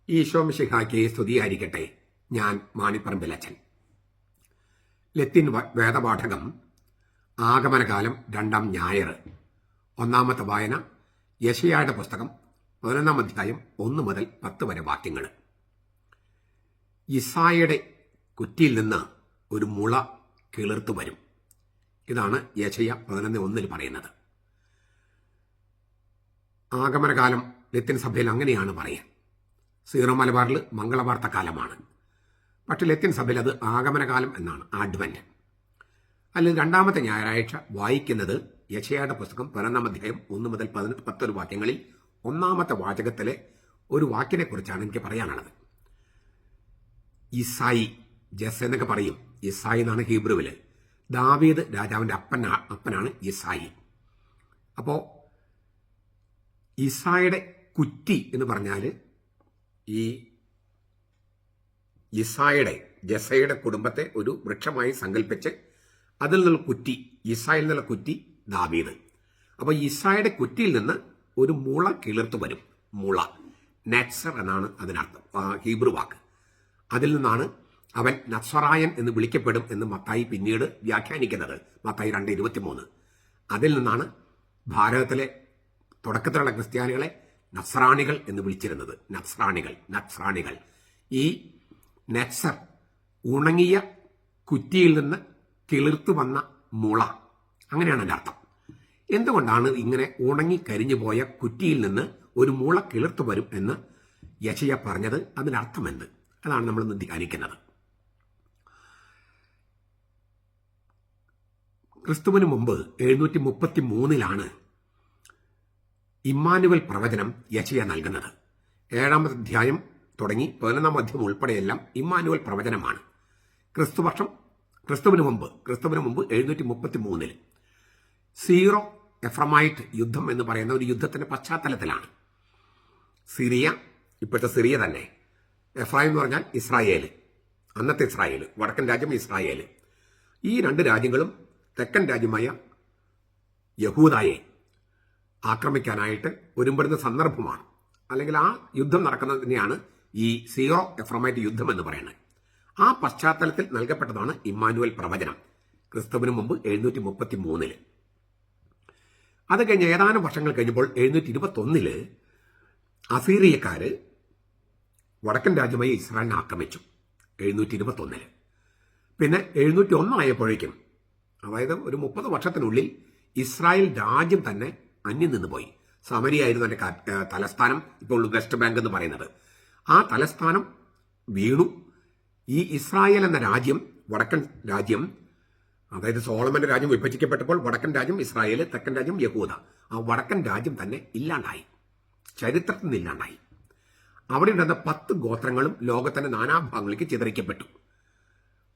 ഈശോ മിശിഹായ്ക്ക് സ്തുതിയായിരിക്കട്ടെ. ഞാൻ മാണിപ്പറമ്പിലച്ചൻ. ലത്തീൻ വേദപാഠകം ആഗമനകാലം 2-ാം ഞായർ. ഒന്നാമത്തെ വായന യെശയ്യായുടെ പുസ്തകം 11-ാം അധ്യായം 1 മുതൽ 10 വരെ വാക്യങ്ങൾ. യിസ്സായയുടെ കുറ്റിയിൽ നിന്ന് ഒരു മുള കിളിർത്തു വരും. ഇതാണ് യെശയ്യ 11:1 പറയുന്നത്. ആഗമനകാലം ലത്തീൻ സഭയിൽ അങ്ങനെയാണ് പറയുക. സീറോ മലബാറിൽ മംഗളവാർത്ത കാലമാണ്. പക്ഷെ ലത്തീൻ സഭയിൽ അത് ആഗമനകാലം എന്നാണ്, ആഡ്വന്റ്. അല്ലെങ്കിൽ 2-ാമത്തെ ഞായറാഴ്ച വായിക്കുന്നത് യെശയ്യായുടെ പുസ്തകം 11-ാം അധ്യായം 1 മുതൽ 10 വാക്യങ്ങളിൽ 1-ാമത്തെ വാചകത്തിലെ ഒരു വാക്കിനെ കുറിച്ചാണ് എനിക്ക് പറയാനുള്ളത്. ഇസായി, ജസ് എന്നൊക്കെ പറയും. ഇസായി എന്നാണ് ഹീബ്രുവിൽ. ദാവീദ് രാജാവിൻ്റെ അപ്പനാണ് ഇസായി. അപ്പോൾ ഇസായുടെ കുറ്റി എന്ന് പറഞ്ഞാൽ ഈ ഇസായുടെ ജസയുടെ കുടുംബത്തെ ഒരു വൃക്ഷമായി സങ്കല്പിച്ച് അതിൽ നിന്നുള്ള കുറ്റി, ഇസായിൽ നിന്നുള്ള കുറ്റി ദാവീദ്. അപ്പോൾ ഇസായുടെ കുറ്റിയിൽ നിന്ന് ഒരു മുള കിളിർത്തു വരും. മുള, നത്സർ എന്നാണ് അതിനർത്ഥം, ഹീബ്രു വാക്ക്. അതിൽ നിന്നാണ് അവൻ നസ്വറായൻ എന്ന് വിളിക്കപ്പെടും എന്ന് മത്തായി പിന്നീട് വ്യാഖ്യാനിക്കുന്നത്. മത്തായി 2:23. അതിൽ നിന്നാണ് ഭാരതത്തിലെ തുടക്കത്തിലുള്ള ക്രിസ്ത്യാനികളെ നസ്രാണികൾ എന്ന് വിളിച്ചിരുന്നത്. നസ്രാണികൾ. ഈ നത്സർ, ഉണങ്ങിയ കുറ്റിയിൽ നിന്ന് കിളിർത്തു വന്ന മുള, അങ്ങനെയാണ് അതിൻ്റെ അർത്ഥം. എന്തുകൊണ്ടാണ് ഇങ്ങനെ ഉണങ്ങി കരിഞ്ഞു പോയ കുറ്റിയിൽ നിന്ന് ഒരു മുള കിളിർത്തു വരും എന്ന് യെശയ്യ പറഞ്ഞത്? അതിൻ്റെ അർത്ഥമെന്ത്? അതാണ് നമ്മൾ ഇന്ന് ധ്യാനിക്കുന്നത്. ക്രിസ്തുവിന് മുമ്പ് 733 ഇമ്മാനുവൽ പ്രവചനം യെശയ്യ നൽകുന്നത്. 7-ാമത്തെ അധ്യായം തുടങ്ങി 11-ാം അധ്യായം ഉൾപ്പെടെയെല്ലാം ഇമ്മാനുവൽ പ്രവചനമാണ്. ക്രിസ്തുവിന് മുമ്പ് 733 സീറോ എഫ്രമൈറ്റ് യുദ്ധം എന്ന് പറയുന്ന ഒരു യുദ്ധത്തിന്റെ പശ്ചാത്തലത്തിലാണ്. സിറിയ, ഇപ്പോഴത്തെ സിറിയ തന്നെ, എഫ്രായിം എന്ന് പറഞ്ഞാൽ ഇസ്രായേൽ, അന്നത്തെ ഇസ്രായേൽ, വടക്കൻ രാജ്യം ഇസ്രായേൽ. ഈ 2 രാജ്യങ്ങളും തെക്കൻ രാജ്യമായ യഹൂദായെ ആക്രമിക്കാനായിട്ട് ഒരുമ്പെടുന്ന സന്ദർഭമാണ്. അല്ലെങ്കിൽ ആ യുദ്ധം നടക്കുന്നതിനെയാണ് ഈ സീറോ എഫ്രമൈറ്റ് യുദ്ധം എന്ന് പറയുന്നത്. ആ പശ്ചാത്തലത്തിൽ നൽകപ്പെട്ടതാണ് ഇമ്മാനുവൽ പ്രവചനം ക്രിസ്തുവിന് മുമ്പ് 733. അത് കഴിഞ്ഞ് ഏതാനും വർഷങ്ങൾ കഴിഞ്ഞപ്പോൾ 721 അസീറിയക്കാര് വടക്കൻ രാജ്യമായ ഇസ്രായേലിനെ ആക്രമിച്ചു. 721. പിന്നെ 701 ആയപ്പോഴേക്കും, അതായത് ഒരു 30 വർഷത്തിനുള്ളിൽ ഇസ്രായേൽ രാജ്യം തന്നെ അന്യം നിന്ന് പോയി. സമരിയായിരുന്നു എൻ്റെ തലസ്ഥാനം, ഇപ്പോൾ വെസ്റ്റ് ബാങ്ക് എന്ന് പറയുന്നത്. ആ തലസ്ഥാനം വീണു. ഈ ഇസ്രായേൽ എന്ന രാജ്യം, വടക്കൻ രാജ്യം, അതായത് സോളമന്റെ രാജ്യം വിഭജിക്കപ്പെട്ടപ്പോൾ വടക്കൻ രാജ്യം ഇസ്രായേൽ, തെക്കൻ രാജ്യം യഹൂദ, ആ വടക്കൻ രാജ്യം തന്നെ ഇല്ലാണ്ടായി, ചരിത്രത്തിൽ നിന്ന് ഇല്ലാണ്ടായി. അവിടെ ഉണ്ടായിരുന്ന 10 ഗോത്രങ്ങളും ലോകത്തിന്റെ നാനാഭാഗങ്ങളിലേക്ക് ചിതറിക്കപ്പെട്ടു.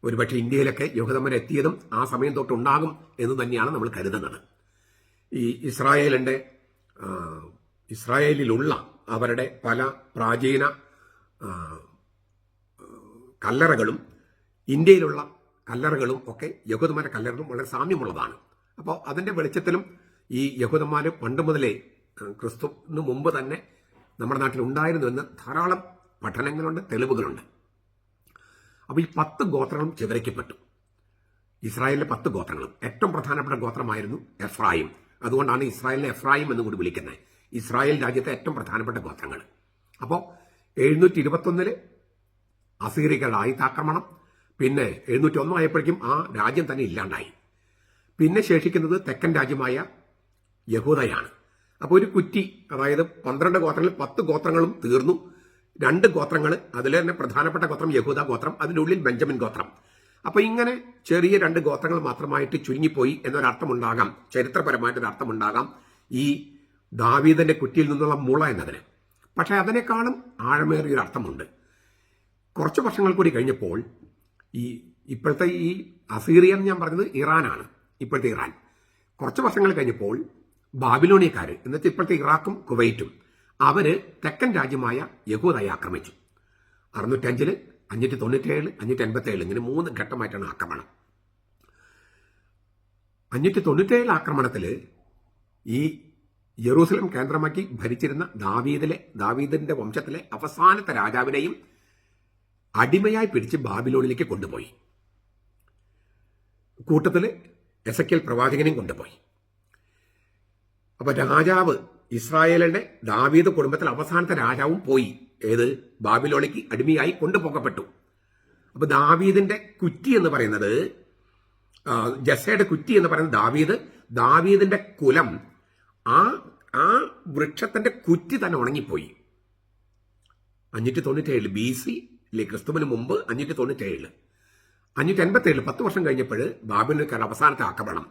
ഒരുപക്ഷെ ഇന്ത്യയിലൊക്കെ യഹൂദന്മാർ എത്തിയതും ആ സമയം തൊട്ടുണ്ടാകും എന്ന് തന്നെയാണ് നമ്മൾ കരുതുന്നത്. ഈ ഇസ്രായേലിലുള്ള അവരുടെ പല പ്രാചീന കല്ലറകളും ഇന്ത്യയിലുള്ള കല്ലറകളും ഒക്കെ യഹൂദന്മാരുടെ കല്ലറകളും വളരെ സാമ്യമുള്ളതാണ്. അപ്പോൾ അതിൻ്റെ വെളിച്ചത്തിലും ഈ യഹൂദന്മാർ പണ്ട് മുതലേ, ക്രിസ്തുവിന് മുമ്പ് തന്നെ നമ്മുടെ നാട്ടിൽ ഉണ്ടായിരുന്നു എന്ന് ധാരാളം പഠനങ്ങളുണ്ട്, തെളിവുകളുണ്ട്. അപ്പോൾ ഈ 10 ഗോത്രങ്ങളും ചിതറിക്കപ്പെട്ടു. ഇസ്രായേലിലെ 10 ഗോത്രങ്ങളും. ഏറ്റവും പ്രധാനപ്പെട്ട ഗോത്രമായിരുന്നു എഫ്രായിം. അതുകൊണ്ടാണ് ഇസ്രായേലിനെ എഫ്രായിം എന്ന് കൂടി വിളിക്കുന്നത്. ഇസ്രായേൽ രാജ്യത്തെ ഏറ്റവും പ്രധാനപ്പെട്ട ഗോത്രങ്ങൾ. അപ്പോൾ 721 അസീറിയകളുടെ ആയുധാക്രമണം. പിന്നെ 701 ആയപ്പോഴേക്കും ആ രാജ്യം തന്നെ ഇല്ലാണ്ടായി. പിന്നെ ശേഷിക്കുന്നത് തെക്കൻ രാജ്യമായ യഹൂദയാണ്. അപ്പോൾ ഒരു കുറ്റി, അതായത് 12 ഗോത്രങ്ങളിൽ 10 ഗോത്രങ്ങളും തീർന്നു. 2 ഗോത്രങ്ങൾ, അതിൽ തന്നെ പ്രധാനപ്പെട്ട ഗോത്രം യഹൂദ ഗോത്രം, അതിനുള്ളിൽ ബെഞ്ചമിൻ ഗോത്രം. അപ്പൊ ഇങ്ങനെ ചെറിയ 2 ഗോത്രങ്ങൾ മാത്രമായിട്ട് ചുരുങ്ങിപ്പോയി എന്നൊരർത്ഥമുണ്ടാകാം, ചരിത്രപരമായിട്ടൊരു അർത്ഥമുണ്ടാകാം ഈ ദാവീദിന്റെ കുറ്റിയിൽ നിന്നുള്ള മുള എന്നതിന്. പക്ഷെ അതിനേക്കാളും ആഴമേറിയൊരു അർത്ഥമുണ്ട്. കുറച്ച് വർഷങ്ങൾ കൂടി കഴിഞ്ഞപ്പോൾ ഇപ്പോഴത്തെ ഈ അസീറിയ എന്ന് ഞാൻ പറഞ്ഞത് ഇറാനാണ്, ഇപ്പോഴത്തെ ഇറാൻ. കുറച്ച് വർഷങ്ങൾ കഴിഞ്ഞപ്പോൾ ബാബിലോണിയക്കാർ, എന്നുവെച്ചാൽ ഇപ്പോഴത്തെ ഇറാഖും കുവൈറ്റും, അവര് തെക്കൻ രാജ്യമായ യഹൂദയെ ആക്രമിച്ചു. 605, 597, 587, ഇങ്ങനെ 3 ഘട്ടമായിട്ടാണ് ആക്രമണം. 597 ആക്രമണത്തിൽ ഈ ജെറൂസലം കേന്ദ്രമാക്കി ഭരിച്ചിരുന്ന ദാവീദിന്റെ വംശത്തിലെ അവസാനത്തെ രാജാവിനെയും അടിമയായി പിടിച്ച് ബാബിലോണിലേക്ക് കൊണ്ടുപോയി. കൂട്ടത്തിൽ എസെക്കിയേൽ പ്രവാചകനെയും കൊണ്ടുപോയി. അപ്പൊ രാജാവ്, ഇസ്രായേലിന്റെ ദാവീദ് കുടുംബത്തിൽ അവസാനത്തെ രാജാവും പോയി. ഏത്? ബാബിലോണിലേക്ക് അടിമയായി കൊണ്ടുപോകപ്പെട്ടു. അപ്പൊ ദാവീദിന്റെ കുറ്റി എന്ന് പറയുന്നത്, ജസ്സയുടെ കുറ്റി എന്ന് പറയുന്നത് ദാവീദിന്റെ കുലം ആ വൃക്ഷത്തിന്റെ കുറ്റി തന്നെ ഉണങ്ങിപ്പോയി. 597 BC ക്രിസ്തുവിന് മുമ്പ് 597. 587 10 വർഷം കഴിഞ്ഞപ്പോൾ ബാബിലോണിയക്കാർ അവസാനത്തെ ആക്രമണം.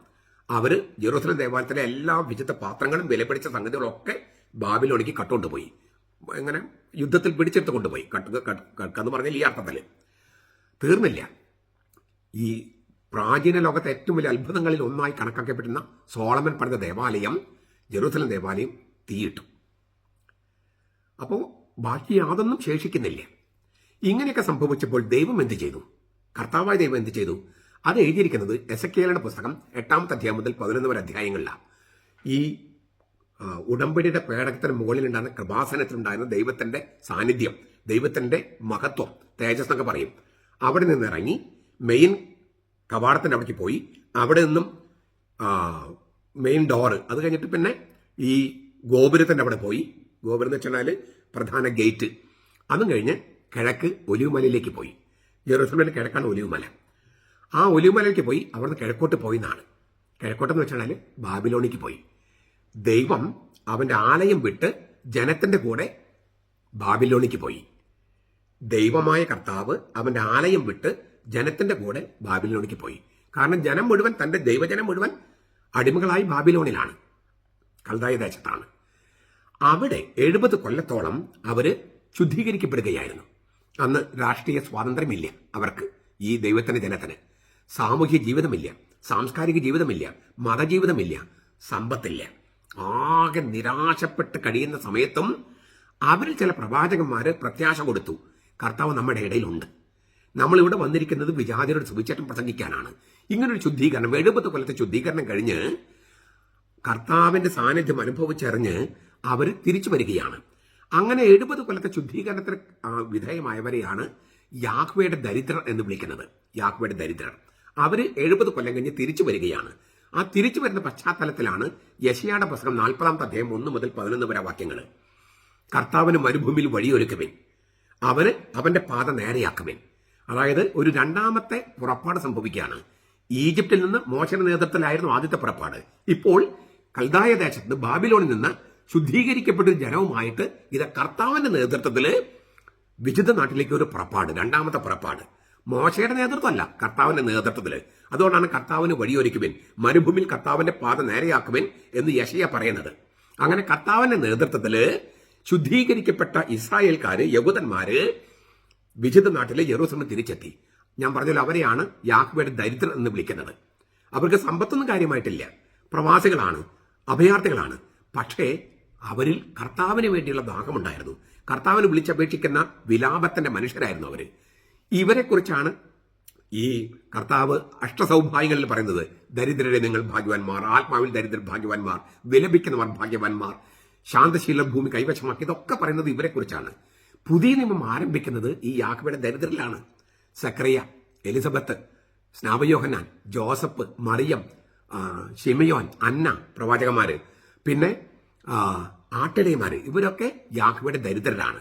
അവര് ജെറൂസലം ദേവാലയത്തിലെ എല്ലാ വിചിത്ര പാത്രങ്ങളും വിലപിടിച്ച സംഗതികളൊക്കെ ബാബിലോണിക്ക് കട്ടുകൊണ്ടുപോയി. എങ്ങനെ? യുദ്ധത്തിൽ പിടിച്ചെടുത്ത് കൊണ്ടുപോയി. കന്ന് പറഞ്ഞാൽ ഈ അർത്ഥത്തിൽ തീർന്നില്ല. ഈ പ്രാചീന ലോകത്തെ ഏറ്റവും വലിയ അത്ഭുതങ്ങളിൽ ഒന്നായി കണക്കാക്കപ്പെടുന്ന സോളമൻ പണിത ദേവാലയം, ജെറൂസലം ദേവാലയം തീയിട്ടു. അപ്പോൾ ബാക്കി യാതൊന്നും ശേഷിക്കുന്നില്ല. ഇങ്ങനെയൊക്കെ സംഭവിച്ചപ്പോൾ ദൈവം എന്ത് ചെയ്തു? കർത്താവായ ദൈവം എന്ത് ചെയ്തു? അത് എഴുതിയിരിക്കുന്നത് എസെക്കിയേലിന്റെ പുസ്തകം 8-ാമത്തെ അധ്യായം മുതൽ 11 വരെ അധ്യായങ്ങളിലാണ്. ഈ ഉടമ്പടിയുടെ പേടകത്തിന് മുകളിലുണ്ടായിരുന്ന കൃപാസനത്തിലുണ്ടായിരുന്ന ദൈവത്തിന്റെ സാന്നിധ്യം, ദൈവത്തിന്റെ മഹത്വം, തേജസ് എന്നൊക്കെ പറയും. അവിടെ നിന്ന് ഇറങ്ങി മെയിൻ കവാടത്തിന്റെ അവിടേക്ക് പോയി. അവിടെ നിന്നും മെയിൻ ഡോറ്, അത് കഴിഞ്ഞിട്ട് പിന്നെ ഈ ഗോപുരത്തിന്റെ അവിടെ പോയി. ഗോപുരം എന്ന് വെച്ചാൽ പ്രധാന ഗേറ്റ്. അതും കഴിഞ്ഞ് കിഴക്ക് ഒലിവുമലയിലേക്ക് പോയി. ജെറൂസലേമിന്റെ കിഴക്കാണ് ഒലിവുമല. ആ ഒലിവുമലയിലേക്ക് പോയി. അവിടുന്ന് കിഴക്കോട്ട് പോയി എന്നാണ്. കിഴക്കോട്ടെന്ന് വെച്ചാൽ ബാബിലോണിക്ക് പോയി. ദൈവം അവന്റെ ആലയം വിട്ട് ജനത്തിന്റെ കൂടെ ബാബിലോണിക്ക് പോയി. ദൈവമായ കർത്താവ് അവന്റെ ആലയം വിട്ട് ജനത്തിന്റെ കൂടെ ബാബിലോണിക്ക് പോയി. കാരണം ജനം മുഴുവൻ, തന്റെ ദൈവജനം മുഴുവൻ അടിമകളായി ബാബിലോണിലാണ്, കൽദായ ദേശത്താണ്. അവിടെ 70 കൊല്ലത്തോളം അവര് ശുദ്ധീകരിക്കപ്പെടുകയായിരുന്നു. അന്ന് രാഷ്ട്രീയ സ്വാതന്ത്ര്യമില്ല അവർക്ക്, ഈ ദൈവത്തിന്റെ ജനത്തിന്. സാമൂഹ്യ ജീവിതമില്ല, സാംസ്കാരിക ജീവിതമില്ല, മതജീവിതമില്ല, സമ്പത്തില്ല. ആകെ നിരാശപ്പെട്ട് കഴിയുന്ന സമയത്തും അവരിൽ ചില പ്രവാചകന്മാര് പ്രത്യാശ കൊടുത്തു. കർത്താവ് നമ്മുടെ ഇടയിലുണ്ട്. നമ്മളിവിടെ വന്നിരിക്കുന്നത് വിജാതിയുടെ സുവിശേഷം പ്രസംഗിക്കാനാണ്. ഇങ്ങനൊരു ശുദ്ധീകരണം, 70 കൊല്ലത്തെ ശുദ്ധീകരണം കഴിഞ്ഞ് കർത്താവിന്റെ സാന്നിധ്യം അനുഭവിച്ചറിഞ്ഞ് അവർ തിരിച്ചു വരികയാണ്. അങ്ങനെ 70 കൊല്ലത്തെ ശുദ്ധീകരണത്തിന് വിധേയമായവരെയാണ് യാഹ്വേയുടെ ദരിദ്രർ എന്ന് വിളിക്കുന്നത്. യാഹ്വേയുടെ ദരിദ്രർ അവര് 70 കൊല്ലം കഴിഞ്ഞ് തിരിച്ചു വരികയാണ്. ആ തിരിച്ചു വരുന്ന പശ്ചാത്തലത്തിലാണ് യെശയ്യായുടെ പുസ്തകം 40-ാമത്തെ അധ്യായം 1 മുതൽ 11 വരെ വാക്യങ്ങൾ. കർത്താവിന് മരുഭൂമിയിൽ വഴിയൊരുക്കുവിൻ, അവന് അവന്റെ പാത നേരെയാക്കുവിൻ. അതായത് ഒരു രണ്ടാമത്തെ പുറപ്പാട് സംഭവിക്കുകയാണ്. ഈജിപ്തിൽ നിന്ന് മോശയുടെ നേതൃത്വത്തിലായിരുന്നു ആദ്യത്തെ പുറപ്പാട്. ഇപ്പോൾ കൽദായ ദേശത്ത് ബാബിലോണിൽ നിന്ന് ശുദ്ധീകരിക്കപ്പെട്ട ജനവുമായിട്ട് ഇത് കർത്താവിന്റെ നേതൃത്വത്തില് വിശുദ്ധ നാട്ടിലേക്ക് ഒരു പുറപ്പാട്, രണ്ടാമത്തെ പുറപ്പാട്. മോശയുടെ നേതൃത്വമല്ല, കർത്താവിന്റെ നേതൃത്വത്തില്. അതുകൊണ്ടാണ് കർത്താവിന് വഴിയൊരുക്കുവിൻ, മരുഭൂമിയിൽ കർത്താവിന്റെ പാത നേരെയാക്കുവിൻ എന്ന് യെശയ്യാ പറയുന്നത്. അങ്ങനെ കർത്താവിന്റെ നേതൃത്വത്തില് ശുദ്ധീകരിക്കപ്പെട്ട ഇസ്രായേൽക്കാര്, യഹൂദന്മാര് വിശുദ്ധ നാട്ടിലെ യെരൂശലേം തിരിച്ചെത്തി. ഞാൻ പറഞ്ഞല്ലോ, അവരെയാണ് യാഹ്വേയുടെ ദരിദ്രർ എന്ന് വിളിക്കുന്നത്. അവർക്ക് സമ്പത്തൊന്നും കാര്യമായിട്ടില്ല, പ്രവാസികളാണ്, അഭയാർത്ഥികളാണ്. പക്ഷേ അവരിൽ കർത്താവിന് വേണ്ടിയുള്ള ദാഹമുണ്ടായിരുന്നു. കർത്താവിന് വിളിച്ചപേക്ഷിക്കുന്ന വിലാപത്തിന്റെ മനുഷ്യരായിരുന്നു അവര്. ഇവരെക്കുറിച്ചാണ് ഈ കർത്താവ് അഷ്ടസൗഭാഗ്യങ്ങളിൽ പറയുന്നത്. ദരിദ്രരെ നിങ്ങൾ ഭാഗ്യവാന്മാർ, ആത്മാവിൽ ദരിദ്രർ ഭാഗ്യവാന്മാർ, വിലപിക്കുന്നവർ ഭാഗ്യവാന്മാർ, ശാന്തശീല ഭൂമി കൈവശമാക്കി, ഇതൊക്കെ പറയുന്നത് ഇവരെക്കുറിച്ചാണ്. പുതിയ നിയമം ആരംഭിക്കുന്നത് ഈ യാഹ്വേയുടെ ദരിദ്രരിലാണ്. സക്കറിയ, എലിസബത്ത്, സ്നാപയോഹന്നാൻ, ജോസഫ്, മറിയം, ശിമയോൻ, അന്ന പ്രവാചകന്മാര്, പിന്നെ ആട്ടിടയന്മാര്, ഇവരൊക്കെ യാഹ്വേയുടെ ദരിദ്രരാണ്.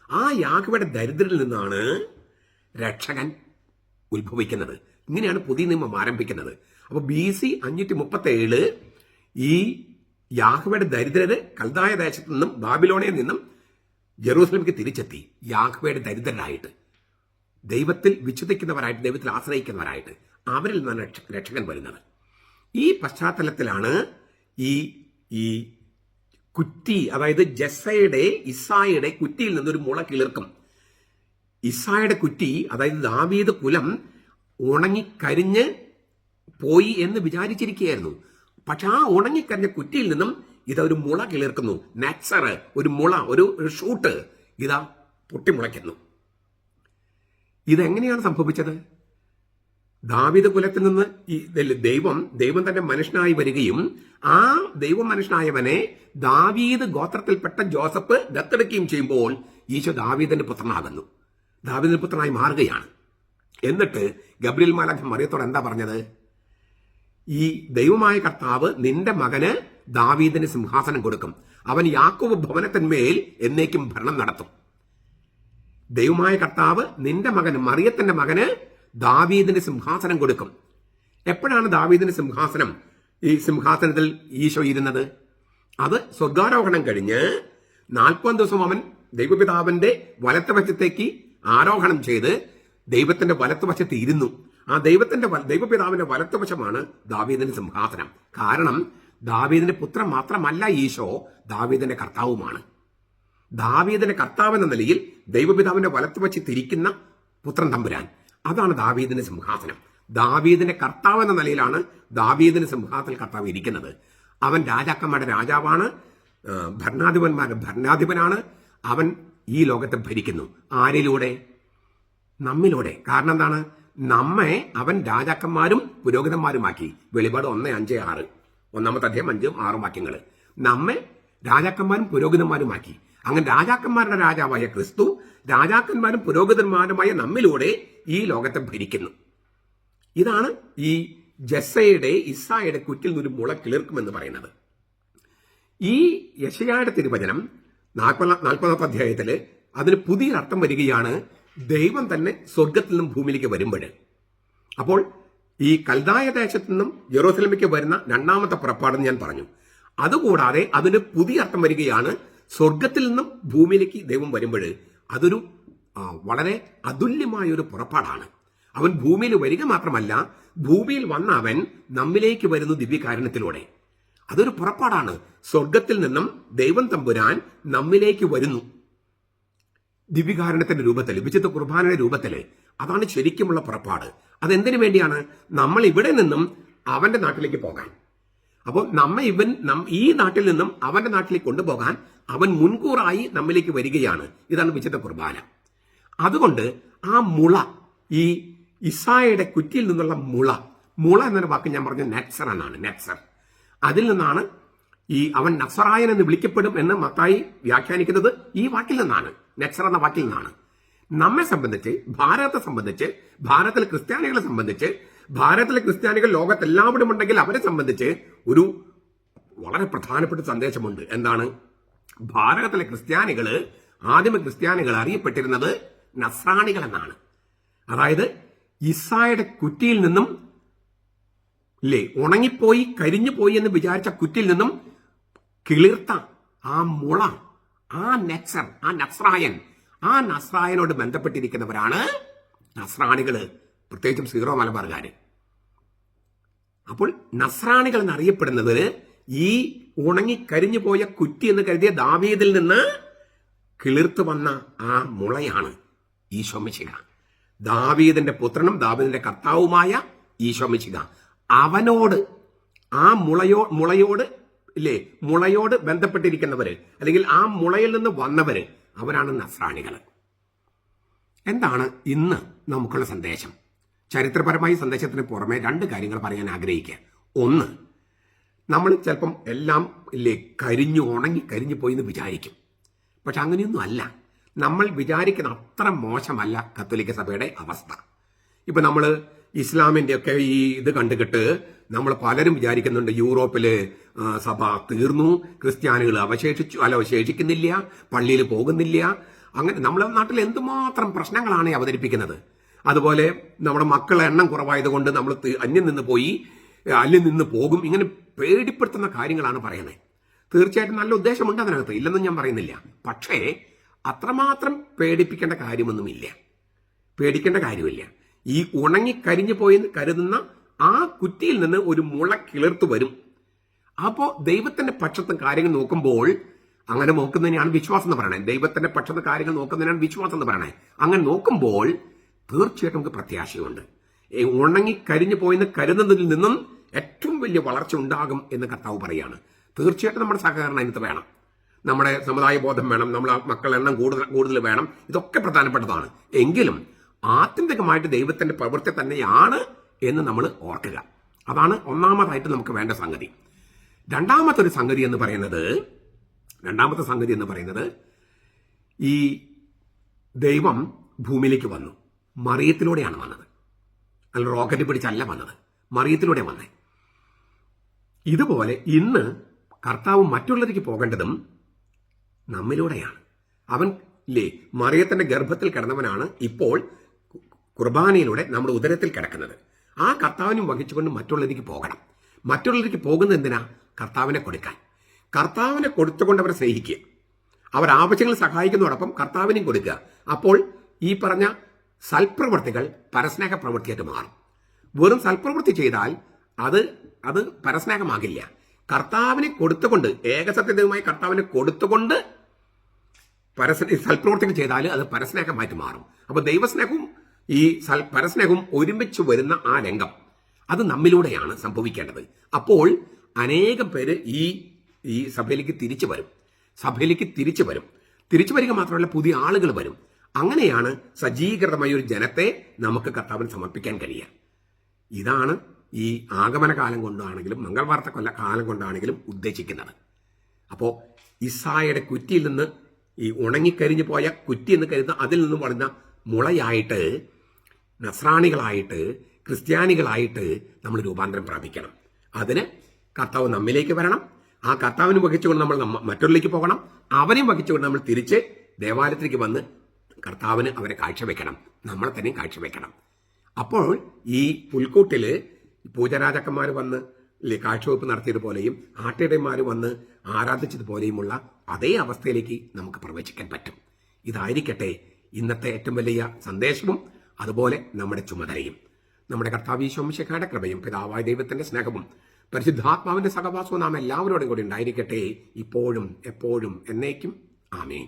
ആ യാഹ്വേയുടെ ദരിദ്രരിൽ നിന്നാണ് രക്ഷകൻ ഉത്ഭവിക്കുന്നത്. ഇങ്ങനെയാണ് പുതിയ നിയമം ആരംഭിക്കുന്നത്. അപ്പൊ BC 537 ഈ യാഹ്വേയുടെ ദരിദ്രര് കൽദായ ദേശത്തു നിന്നും ബാബിലോണിൽ നിന്നും ജെറൂസലേമിലേക്ക് തിരിച്ചെത്തി. യാഹ്വേയുടെ ദരിദ്രരായിട്ട്, ദൈവത്തിൽ വിശ്വസിക്കുന്നവരായിട്ട്, ദൈവത്തിൽ ആശ്രയിക്കുന്നവരായിട്ട്, അവരിൽ നിന്നാണ് രക്ഷകൻ വരുന്നത്. ഈ പശ്ചാത്തലത്തിലാണ് ഈ കുറ്റി, അതായത് ഇസ്സായുടെ കുറ്റിയിൽ നിന്നൊരു മുള കിളിർക്കും. ഇസ്സായുടെ കുറ്റി, അതായത് ദാവീദ് കുലം ഉണങ്ങിക്കരിഞ്ഞ് പോയി എന്ന് വിചാരിച്ചിരിക്കുകയായിരുന്നു. പക്ഷെ ആ ഉണങ്ങിക്കരിഞ്ഞ കുറ്റിയിൽ നിന്നും ഇതൊരു മുള കിളിർക്കുന്നു. നെക്സർ, ഒരു മുള, ഒരു ഷൂട്ട് ഇതാ പൊട്ടിമുളയ്ക്കുന്നു. ഇതെങ്ങനെയാണ് സംഭവിച്ചത്? ദാവീദ് കുലത്തിൽ നിന്ന് ഈ ദൈവം തന്നെ മനുഷ്യനായി വരികയും ആ ദൈവം മനുഷ്യനായവനെ ദാവീദ് ഗോത്രത്തിൽപ്പെട്ട ജോസഫ് ദത്തെടുക്കുകയും ചെയ്യുമ്പോൾ ഈശോ ദാവീദിന്റെ പുത്രനാകുന്നു, ദാവീദിന്റെ പുത്രനായി മാറുകയാണ്. എന്നിട്ട് ഗബ്രിയേൽ മാലാഖ മറിയത്തോട് എന്താ പറഞ്ഞത്? ഈ ദൈവമായ കർത്താവ് നിന്റെ മകന് ദാവീദിന് സിംഹാസനം കൊടുക്കും, അവൻ യാക്കോബ് ഭവനത്തിന്മേൽ എന്നേക്കും ഭരണം നടത്തും. ദൈവമായ കർത്താവ് നിന്റെ മകന്, മറിയത്തിന്റെ മകന് ദാവീദിന് സിംഹാസനം കൊടുക്കും. എപ്പോഴാണ് ദാവീദിന് സിംഹാസനം, ഈ സിംഹാസനത്തിൽ ഈശോ ഇരുന്നത്? അത് സ്വർഗാരോഹണം കഴിഞ്ഞ് 40 ദിവസം അവൻ ദൈവപിതാവിന്റെ വലത്തുവശത്തേക്ക് ആരോഹണം ചെയ്ത് ദൈവത്തിന്റെ വലത്തുവശത്ത് ഇരുന്നു. ആ ദൈവപിതാവിന്റെ വലത്തുവശമാണ് ദാവീദിന്റെ സിംഹാസനം. കാരണം ദാവീദിന്റെ പുത്രൻ മാത്രമല്ല ഈശോ, ദാവീദിന്റെ കർത്താവുമാണ്. ദാവീദിന്റെ കർത്താവ് എന്ന നിലയിൽ ദൈവപിതാവിന്റെ വലത്തുവശത്തിരിക്കുന്ന പുത്രൻ തമ്പുരാൻ, അതാണ് ദാവീദിന്റെ സിംഹാസനം. ദാവീദിന്റെ കർത്താവ് എന്ന നിലയിലാണ് ദാവീദിന്റെ സിംഹാസനത്തിൽ കർത്താവ് ഇരിക്കുന്നത്. അവൻ രാജാക്കന്മാരുടെ രാജാവാണ്, ഭരണാധിപന്മാരുടെ ഭരണാധിപനാണ്. അവൻ ഈ ലോകത്തെ ഭരിക്കുന്നു. ആരിലൂടെ? നമ്മിലൂടെ. കാരണം എന്താണ്? നമ്മെ അവൻ രാജാക്കന്മാരും പുരോഹിതന്മാരുമാക്കി. വെളിപാട് 1:5-6, 1-ാമത്തെ അധ്യായം 5-6 വാക്യങ്ങൾ. നമ്മെ രാജാക്കന്മാരും പുരോഹിതന്മാരുമാക്കി. അങ്ങനെ രാജാക്കന്മാരുടെ രാജാവായ ക്രിസ്തു രാജാക്കന്മാരും പുരോഹിതന്മാരുമായ നമ്മിലൂടെ ഈ ലോകത്തെ ഭരിക്കുന്നു. ഇതാണ് ഈ ഇസ്സായുടെ കുറ്റിൽ നിന്നൊരു മുള കിളിർക്കുമെന്ന് പറയുന്നത്. ഈ യെശയ്യായുടെ തിരുവചനം 40-ാമത്തെ അധ്യായത്തില് അതിന് പുതിയൊരർത്ഥം വരികയാണ്. ദൈവം തന്നെ സ്വർഗത്തിൽ നിന്നും ഭൂമിയിലേക്ക് വരുമ്പോൾ, അപ്പോൾ ഈ കൽദായ ദേശത്തു നിന്നും ജെറൂസലേമിലേക്ക് വരുന്ന 2-ാമത്തെ പുറപ്പാടെന്ന് ഞാൻ പറഞ്ഞു. അതുകൂടാതെ അതിന് പുതിയ അർത്ഥം വരികയാണ്. സ്വർഗത്തിൽ നിന്നും ഭൂമിയിലേക്ക് ദൈവം വരുമ്പോൾ അതൊരു വളരെ അതുല്യമായ ഒരു പുറപ്പാടാണ്. അവൻ ഭൂമിയിൽ വരിക മാത്രമല്ല, ഭൂമിയിൽ വന്ന അവൻ നമ്മിലേക്ക് വരുന്നു ദിവ്യകാരുണ്യത്തിലൂടെ. അതൊരു പുറപ്പാടാണ്. സ്വർഗത്തിൽ നിന്നും ദൈവം തമ്പുരാൻ നമ്മിലേക്ക് വരുന്നു ദിവ്യകാരുണ്യത്തിന്റെ രൂപത്തിൽ, വിശുദ്ധ കുർബാനയുടെ രൂപത്തിൽ. അതാണ് ശരിക്കുമുള്ള പുറപ്പാട്. അതെന്തിനു വേണ്ടിയാണ്? നമ്മൾ ഇവിടെ നിന്നും അവന്റെ നാട്ടിലേക്ക് പോകാൻ. അപ്പോൾ ഈ നാട്ടിൽ നിന്നും അവന്റെ നാട്ടിലേക്ക് കൊണ്ടുപോകാൻ അവൻ മുൻകൂറായി നമ്മിലേക്ക് വരികയാണ്. ഇതാണ് വിശുദ്ധ കുർബാന. അതുകൊണ്ട് ആ മുള, ഈ ഇസ്സായുടെ കുറ്റിയിൽ നിന്നുള്ള മുള എന്നൊരു വാക്ക് ഞാൻ പറഞ്ഞു നെറ്റ്സർ എന്നാണ്. നെറ്റ്സർ, അതിൽ നിന്നാണ് അവൻ നസറായൻ എന്ന് വിളിക്കപ്പെടും എന്ന് മത്തായി വ്യാഖ്യാനിക്കുന്നത് ഈ വാക്കിൽ നിന്നാണ്, നെറ്റ്സർ എന്ന വാക്കിൽ നിന്നാണ്. നമ്മെ സംബന്ധിച്ച്, ഭാരതത്തെ സംബന്ധിച്ച്, ഭാരതത്തിലെ ക്രിസ്ത്യാനികളെ സംബന്ധിച്ച്, ഭാരതത്തിലെ ക്രിസ്ത്യാനികൾ ലോകത്തെല്ലാവരും ഉണ്ടെങ്കിൽ അവരെ സംബന്ധിച്ച് ഒരു വളരെ പ്രധാനപ്പെട്ട സന്ദേശമുണ്ട്. എന്താണ്? ഭാരതത്തിലെ ആദിമ ക്രിസ്ത്യാനികൾ അറിയപ്പെട്ടിരുന്നത് നസ്രാണികൾ എന്നാണ്. അതായത് ഇസ്സായുടെ കുറ്റിയിൽ നിന്നും ഉണങ്ങിപ്പോയി കരിഞ്ഞുപോയി എന്ന് വിചാരിച്ച കുറ്റിയിൽ നിന്നും കിളിർത്ത ആ മുള, ആ നെറ്റ്സർ, ആ നസ്രായൻ, ആ നസ്രായനോട് ബന്ധപ്പെട്ടിരിക്കുന്നവരാണ് നസ്രാണികള്, പ്രത്യേകിച്ചും സീറോ മലബാറുകാര്. അപ്പോൾ നസ്രാണികൾ എന്നറിയപ്പെടുന്നത് ഈ ഉണങ്ങി കരിഞ്ഞുപോയ കുറ്റി എന്ന് കരുതിയ ദാവീദിൽ നിന്ന് കിളിർത്തു വന്ന ആ മുളയാണ് ഈശോ മിശിഹ. ദാവീദിന്റെ പുത്രനും ദാവീദിന്റെ കർത്താവുമായ ഈശോ മിശിഹ. അവനോട്, ആ മുളയോട് ബന്ധപ്പെട്ടിരിക്കുന്നവര്, അല്ലെങ്കിൽ ആ മുളയിൽ നിന്ന് വന്നവര്, അവരാണ് നസ്രാണികൾ. എന്താണ് ഇന്ന് നമുക്കുള്ള സന്ദേശം? ചരിത്രപരമായ സന്ദേശത്തിന് പുറമെ 2 കാര്യങ്ങൾ പറയാൻ ആഗ്രഹിക്കുക. ഒന്ന്, നമ്മൾ ചിലപ്പം എല്ലാം കരിഞ്ഞു പോയി എന്ന് വിചാരിക്കും. പക്ഷെ അങ്ങനെയൊന്നും അല്ല. നമ്മൾ വിചാരിക്കുന്ന അത്ര മോശമല്ല കത്തോലിക്ക സഭയുടെ അവസ്ഥ. ഇപ്പൊ നമ്മൾ ഇസ്ലാമിന്റെ ഒക്കെ ഈ ഇത് കണ്ടുകിട്ട് നമ്മൾ പലരും വിചാരിക്കുന്നുണ്ട് യൂറോപ്പില് സഭ തീർന്നു, ക്രിസ്ത്യാനികൾ അവശേഷിക്കുന്നില്ല, പള്ളിയിൽ പോകുന്നില്ല. അങ്ങനെ നമ്മുടെ നാട്ടിൽ എന്തുമാത്രം പ്രശ്നങ്ങളാണ് അവതരിപ്പിക്കുന്നത്. അതുപോലെ നമ്മുടെ മക്കളുടെ എണ്ണം കുറവായതുകൊണ്ട് നമ്മൾ അന്യം നിന്ന് പോകും. ഇങ്ങനെ പേടിപ്പെടുത്തുന്ന കാര്യങ്ങളാണ് പറയുന്നത്. തീർച്ചയായിട്ടും നല്ല ഉദ്ദേശമുണ്ട് അതിനകത്ത്, ഇല്ലെന്നും ഞാൻ പറയുന്നില്ല. പക്ഷേ അത്രമാത്രം പേടിക്കേണ്ട കാര്യമില്ല. ഈ ഉണങ്ങി കരിഞ്ഞു പോയെന്ന് കരുതുന്ന ആ കുറ്റിയിൽ നിന്ന് ഒരു മുള കിളിർത്തു വരും. അപ്പോ ദൈവത്തിന്റെ പക്ഷത്ത് കാര്യങ്ങൾ നോക്കുമ്പോൾ, അങ്ങനെ നോക്കുന്നതിനാണ് വിശ്വാസം എന്ന് പറയണേ. ദൈവത്തിന്റെ പക്ഷത്ത് കാര്യങ്ങൾ നോക്കുന്നതിനാണ് വിശ്വാസം എന്ന് പറയണേ. അങ്ങനെ നോക്കുമ്പോൾ തീർച്ചയായിട്ടും നമുക്ക് പ്രത്യാശയുണ്ട്. ഉണങ്ങി കരിഞ്ഞു പോയെന്ന് കരുതുന്നതിൽ നിന്നും ഏറ്റവും വലിയ വളർച്ച ഉണ്ടാകും എന്ന് കർത്താവ് പറയാണ്. തീർച്ചയായിട്ടും നമ്മുടെ സഹകരണം അതിനകത്ത് വേണം, നമ്മുടെ സമുദായ ബോധം വേണം, നമ്മളെ മക്കളുടെ എണ്ണം കൂടുതൽ വേണം. ഇതൊക്കെ പ്രധാനപ്പെട്ടതാണ്. എങ്കിലും ആത്യന്തികമായിട്ട് ദൈവത്തിന്റെ പ്രവൃത്തി തന്നെയാണ് എന്ന് നമ്മൾ ഓർക്കുക. അതാണ് ഒന്നാമതായിട്ട് നമുക്ക് വേണ്ട സംഗതി. രണ്ടാമത്തെ സംഗതി എന്ന് പറയുന്നത് ഈ ദൈവം ഭൂമിയിലേക്ക് വന്നു. മറിയത്തിലൂടെയാണ് വന്നത്. അല്ല, റോക്കറ്റ് പിടിച്ചല്ല വന്നത്, മറിയത്തിലൂടെ വന്നേ. ഇതുപോലെ ഇന്ന് കർത്താവ് മറ്റുള്ളവർക്ക് പോകേണ്ടതും നമ്മിലൂടെയാണ്. അവൻ മറിയത്തിന്റെ ഗർഭത്തിൽ കിടന്നവനാണ് ഇപ്പോൾ കുർബാനയിലൂടെ നമ്മുടെ ഉദരത്തിൽ കിടക്കുന്നത്. ആ കർത്താവിനും വഹിച്ചുകൊണ്ട് മറ്റുള്ളവർക്ക് പോകണം. മറ്റുള്ളവർക്ക് പോകുന്നത് എന്തിനാ? കർത്താവിനെ കൊടുക്കാൻ. കർത്താവിനെ കൊടുത്തുകൊണ്ട് അവരെ സ്നേഹിക്കുക. അവർ ആവശ്യങ്ങൾ സഹായിക്കുന്നതോടൊപ്പം കർത്താവിനെയും കൊടുക്കുക. അപ്പോൾ ഈ പറഞ്ഞ സൽപ്രവൃത്തികൾ പരസ്നേഹ പ്രവൃത്തിയായിട്ട് മാറും. വെറും സൽപ്രവൃത്തി ചെയ്താൽ അത് പരസ്നേഹമാകില്ല. കർത്താവിനെ കൊടുത്തുകൊണ്ട്, ഏകസത്യതയുമായി കർത്താവിനെ കൊടുത്തുകൊണ്ട് സൽപ്രവർത്തികൾ ചെയ്താൽ അത് പരസ്നേഹമായിട്ട് മാറും. അപ്പൊ ദൈവസ്നേഹവും ഈ പരസ്നേഹവും ഒരുമിച്ച് വരുന്ന ആ രംഗം അത് നമ്മിലൂടെയാണ് സംഭവിക്കേണ്ടത്. അപ്പോൾ അനേകം പേര് ഈ സഭയിലേക്ക് തിരിച്ചു വരും. തിരിച്ചു വരിക മാത്രമല്ല, പുതിയ ആളുകൾ വരും. അങ്ങനെയാണ് സജ്ജീകൃതമായ ഒരു ജനത്തെ നമുക്ക് കർത്താവിന് സമർപ്പിക്കാൻ കഴിയുക. ഇതാണ് ഈ ആഗമന കാലം കൊണ്ടാണെങ്കിലും മംഗൾവാർത്ത കാലം കൊണ്ടാണെങ്കിലും ഉദ്ദേശിക്കുന്നത്. അപ്പോൾ ഇസ്സായുടെ കുറ്റിയിൽ നിന്ന്, ഈ ഉണങ്ങിക്കരിഞ്ഞു പോയ കുറ്റി എന്ന് കരുതുന്ന അതിൽ നിന്നും വളർന്ന മുളയായിട്ട് നസ്രാണികളായിട്ട് ക്രിസ്ത്യാനികളായിട്ട് നമ്മൾ രൂപാന്തരം പ്രാപിക്കണം. അതിന് കർത്താവ് നമ്മിലേക്ക് വരണം. ആ കർത്താവിനെ വഹിച്ചുകൊണ്ട് നമ്മൾ മറ്റുള്ളിലേക്ക് പോകണം. അവനെയും വഹിച്ചുകൊണ്ട് നമ്മൾ തിരിച്ച് ദേവാലയത്തിലേക്ക് വന്ന് കർത്താവിന് അവരെ കാഴ്ചവെക്കണം, നമ്മളെ തന്നെ കാഴ്ചവെക്കണം. അപ്പോൾ ഈ പുൽക്കൂട്ടില് പൂജരാജാക്കന്മാർ വന്ന് കാഴ്ചവെപ്പ് നടത്തിയതുപോലെയും ആട്ടിടയന്മാർ വന്ന് ആരാധിച്ചതുപോലെയുമുള്ള അതേ അവസ്ഥയിലേക്ക് നമുക്ക് പ്രവേശിക്കാൻ പറ്റും. ഇതായിരിക്കട്ടെ ഇന്നത്തെ ഏറ്റവും വലിയ സന്ദേശവും അതുപോലെ നമ്മുടെ ചുമതലയും. നമ്മുടെ കർത്താവ് ഈശോ മിശിഹായുടെ കൃപയും പിതാവായ ദൈവത്തിന്റെ സ്നേഹവും പരിശുദ്ധാത്മാവിന്റെ സഹവാസവും നാം എല്ലാവരോടും കൂടി ഉണ്ടായിരിക്കട്ടെ, ഇപ്പോഴും എപ്പോഴും എന്നേക്കും. ആമേൻ.